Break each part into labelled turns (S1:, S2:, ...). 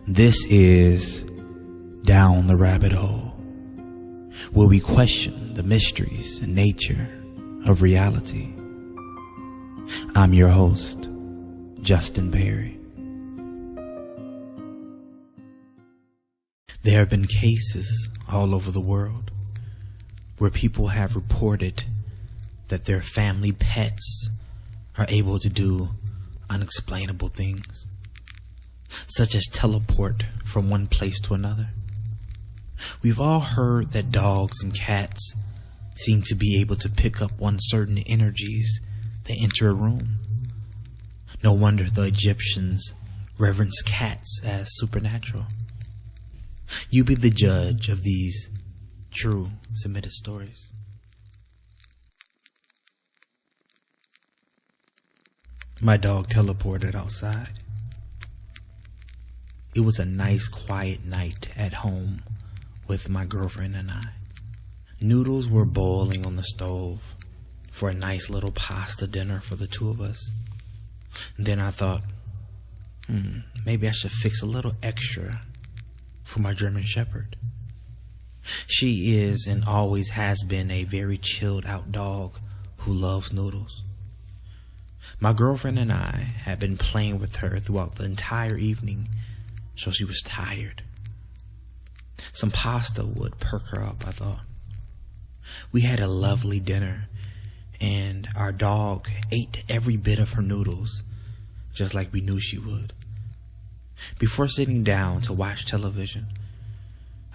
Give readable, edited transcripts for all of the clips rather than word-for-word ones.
S1: This is Down the Rabbit Hole, where we question the mysteries and nature of reality. I'm your host, Justin Perry. There have been cases all over the world where people have reported that their family pets are able to do unexplainable things, such as teleport from one place to another. We've all heard that dogs and cats seem to be able to pick up on certain energies that enter a room. No wonder the Egyptians reverenced cats as supernatural. You be the judge of these true submitted stories. My dog teleported outside. It was a nice quiet night at home with my girlfriend and I. Noodles were boiling on the stove for a nice little pasta dinner for the two of us. And then I thought, maybe I should fix a little extra for my German Shepherd. She is and always has been a very chilled out dog who loves noodles. My girlfriend and I had been playing with her throughout the entire evening, so she was tired. Some pasta would perk her up, I thought. We had a lovely dinner, and our dog ate every bit of her noodles, just like we knew she would. Before sitting down to watch television,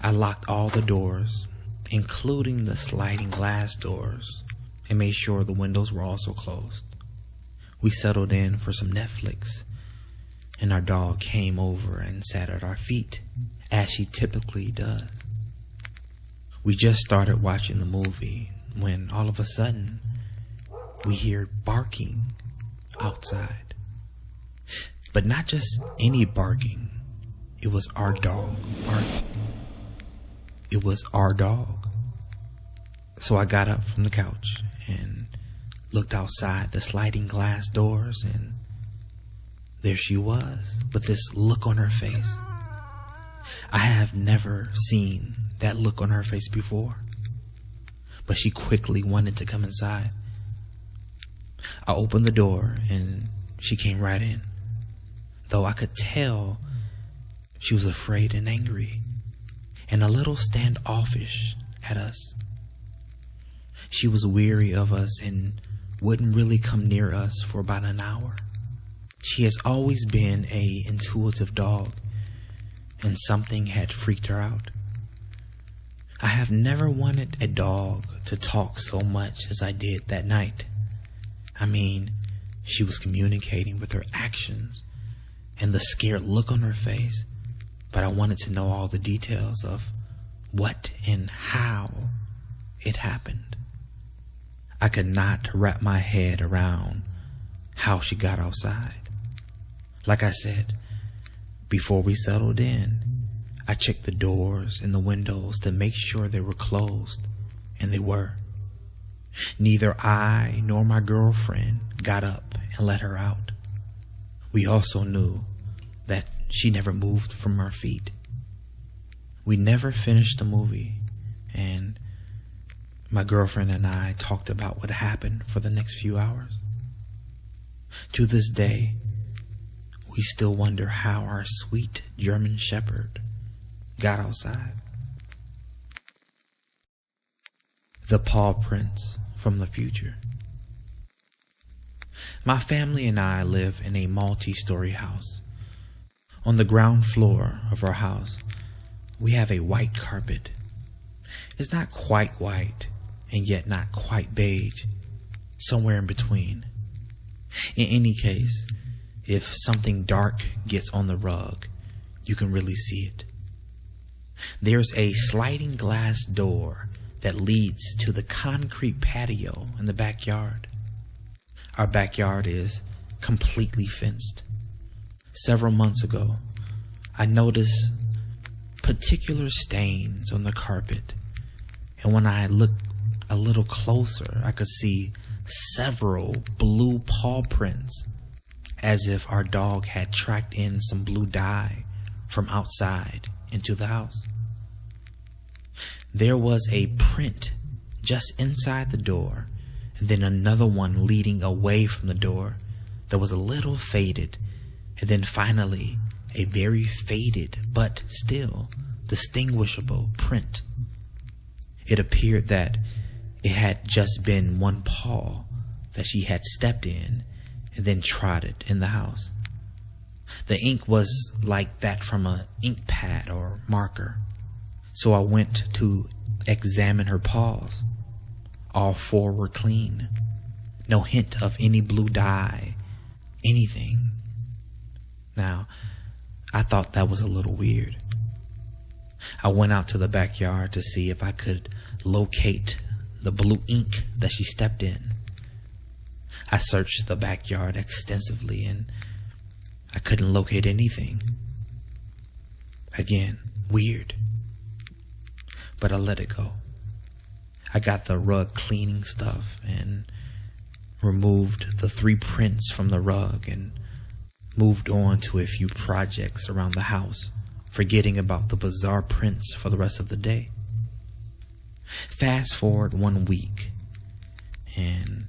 S1: I locked all the doors, including the sliding glass doors, and made sure the windows were also closed. We settled in for some Netflix, and our dog came over and sat at our feet, as she typically does. We just started watching the movie when all of a sudden we hear barking outside. But not just any barking. It was our dog barking. It was our dog. So I got up from the couch and looked outside the sliding glass doors, and there she was with this look on her face. I have never seen that look on her face before, but she quickly wanted to come inside. I opened the door and she came right in, though I could tell she was afraid and angry and a little standoffish at us. She was weary of us and wouldn't really come near us for about an hour. She has always been an intuitive dog, and something had freaked her out. I have never wanted a dog to talk so much as I did that night. I mean, she was communicating with her actions and the scared look on her face, but I wanted to know all the details of what and how it happened. I could not wrap my head around how she got outside. Like I said, before we settled in, I checked the doors and the windows to make sure they were closed, and they were. Neither I nor my girlfriend got up and let her out. We also knew that she never moved from our feet. We never finished the movie, and my girlfriend and I talked about what happened for the next few hours. To this day, we still wonder how our sweet German Shepherd got outside. The paw prints from the future. My family and I live in a multi-story house. On the ground floor of our house, we have a white carpet. It's not quite white, and yet not quite beige, somewhere in between. In any case, if something dark gets on the rug, you can really see it. There's a sliding glass door that leads to the concrete patio in the backyard. Our backyard is completely fenced. Several months ago, I noticed particular stains on the carpet, and when I looked a little closer, I could see several blue paw prints, as if our dog had tracked in some blue dye from outside into the house. There was a print just inside the door, and then another one leading away from the door that was a little faded, and then finally a very faded but still distinguishable print. It appeared that it had just been one paw that she had stepped in and then trotted in the house. The ink was like that from an ink pad or marker. So I went to examine her paws. All four were clean. No hint of any blue dye, anything. Now, I thought that was a little weird. I went out to the backyard to see if I could locate the blue ink that she stepped in. I searched the backyard extensively and I couldn't locate anything. Again, weird. But I let it go. I got the rug cleaning stuff and removed the 3 prints from the rug and moved on to a few projects around the house, forgetting about the bizarre prints for the rest of the day. Fast forward 1 week, and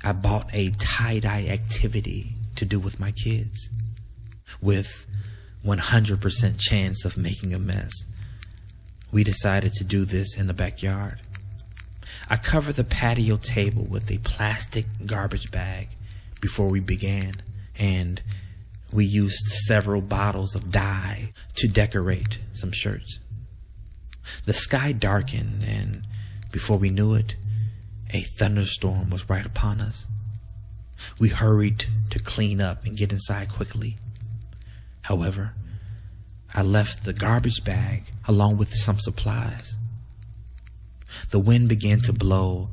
S1: I bought a tie-dye activity to do with my kids, with 100% chance of making a mess. We decided to do this in the backyard. I covered the patio table with a plastic garbage bag before we began, and we used several bottles of dye to decorate some shirts. The sky darkened, and before we knew it, a thunderstorm was right upon us. We hurried to clean up and get inside quickly. However, I left the garbage bag along with some supplies. The wind began to blow,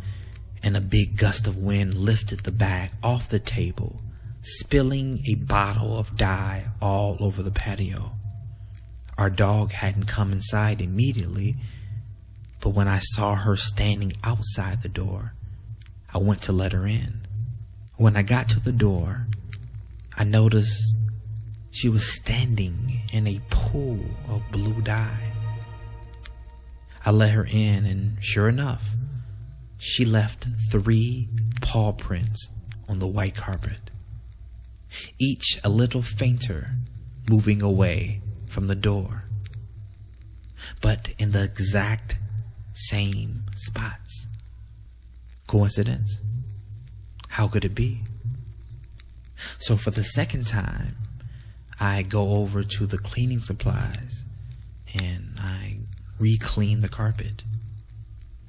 S1: and a big gust of wind lifted the bag off the table, spilling a bottle of dye all over the patio. Our dog hadn't come inside immediately, but when I saw her standing outside the door, I went to let her in. When I got to the door, I noticed she was standing in a pool of blue dye. I let her in, and sure enough, she left 3 paw prints on the white carpet, each a little fainter, moving away from the door, but in the exact same spots. Coincidence? How could it be? So for the second time, I go over to the cleaning supplies and I re-clean the carpet.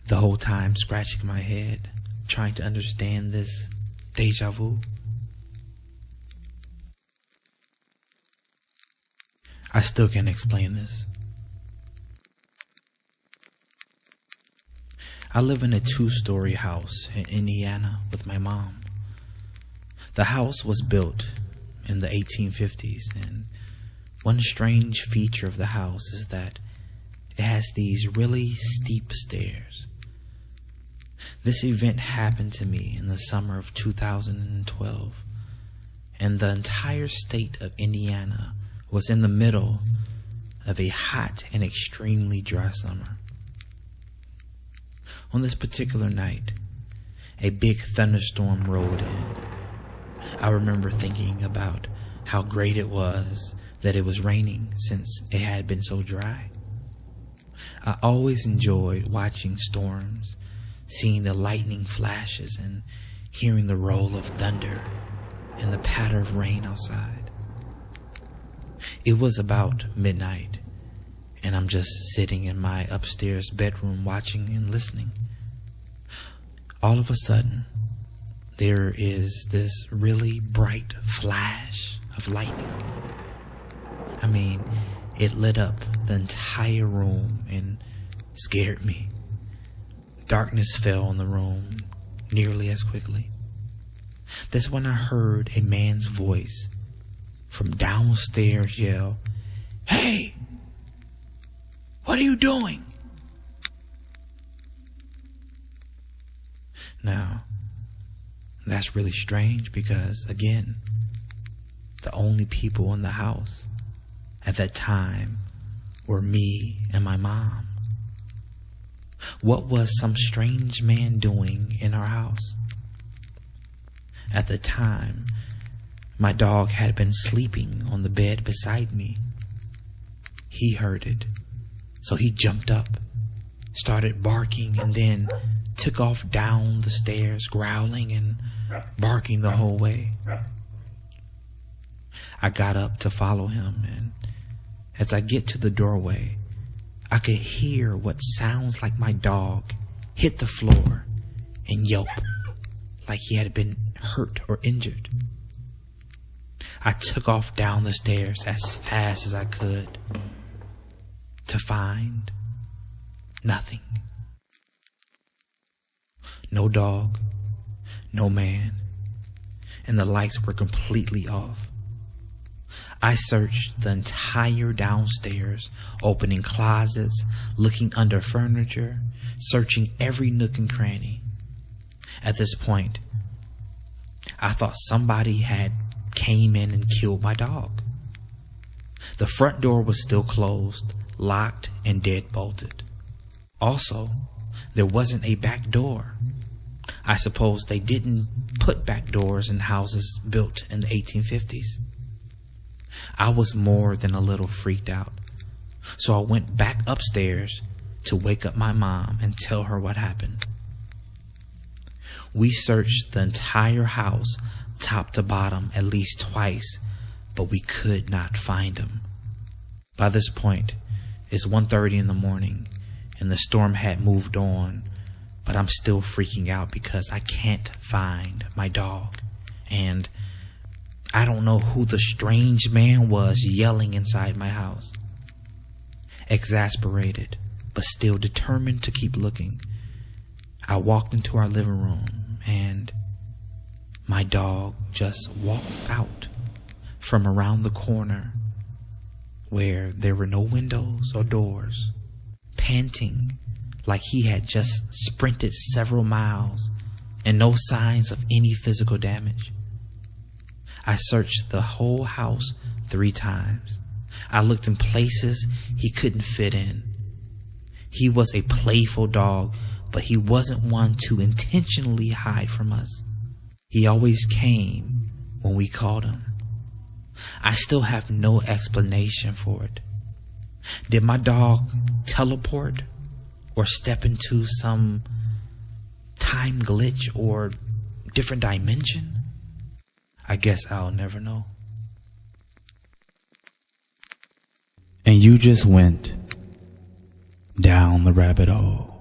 S1: The whole time scratching my head, trying to understand this deja vu. I still can't explain this. I live in a 2-story house in Indiana with my mom. The house was built in the 1850s, and one strange feature of the house is that it has these really steep stairs. This event happened to me in the summer of 2012, and the entire state of Indiana was in the middle of a hot and extremely dry summer. On this particular night, a big thunderstorm rolled in. I remember thinking about how great it was that it was raining since it had been so dry. I always enjoyed watching storms, seeing the lightning flashes and hearing the roll of thunder and the patter of rain outside. It was about midnight, and I'm just sitting in my upstairs bedroom watching and listening. All of a sudden, there is this really bright flash of lightning. I mean, it lit up the entire room and scared me. Darkness fell on the room nearly as quickly. That's when I heard a man's voice from downstairs yell, "Hey! What are you doing?" Now, that's really strange because, again, the only people in the house at that time were me and my mom. What was some strange man doing in our house? At the time, my dog had been sleeping on the bed beside me. He heard it, so he jumped up, started barking, and then took off down the stairs, growling and barking the whole way. I got up to follow him, and as I get to the doorway, I could hear what sounds like my dog hit the floor and yelp like he had been hurt or injured. I took off down the stairs as fast as I could to find nothing. No dog, no man, and the lights were completely off. I searched the entire downstairs, opening closets, looking under furniture, searching every nook and cranny. At this point, I thought somebody had came in and killed my dog. The front door was still closed, locked, and deadbolted. Also, there wasn't a back door. I suppose they didn't put back doors in houses built in the 1850s. I was more than a little freaked out, so I went back upstairs to wake up my mom and tell her what happened. We searched the entire house, top to bottom, at least twice, but we could not find him. By this point, it's 1:30 in the morning, and the storm had moved on, but I'm still freaking out because I can't find my dog, and I don't know who the strange man was yelling inside my house. Exasperated, but still determined to keep looking, I walked into our living room, and my dog just walks out from around the corner where there were no windows or doors, panting like he had just sprinted several miles and no signs of any physical damage. I searched the whole house 3 times. I looked in places he couldn't fit in. He was a playful dog, but he wasn't one to intentionally hide from us. He always came when we called him. I still have no explanation for it. Did my dog teleport or step into some time glitch or different dimension? I guess I'll never know. And you just went down the rabbit hole.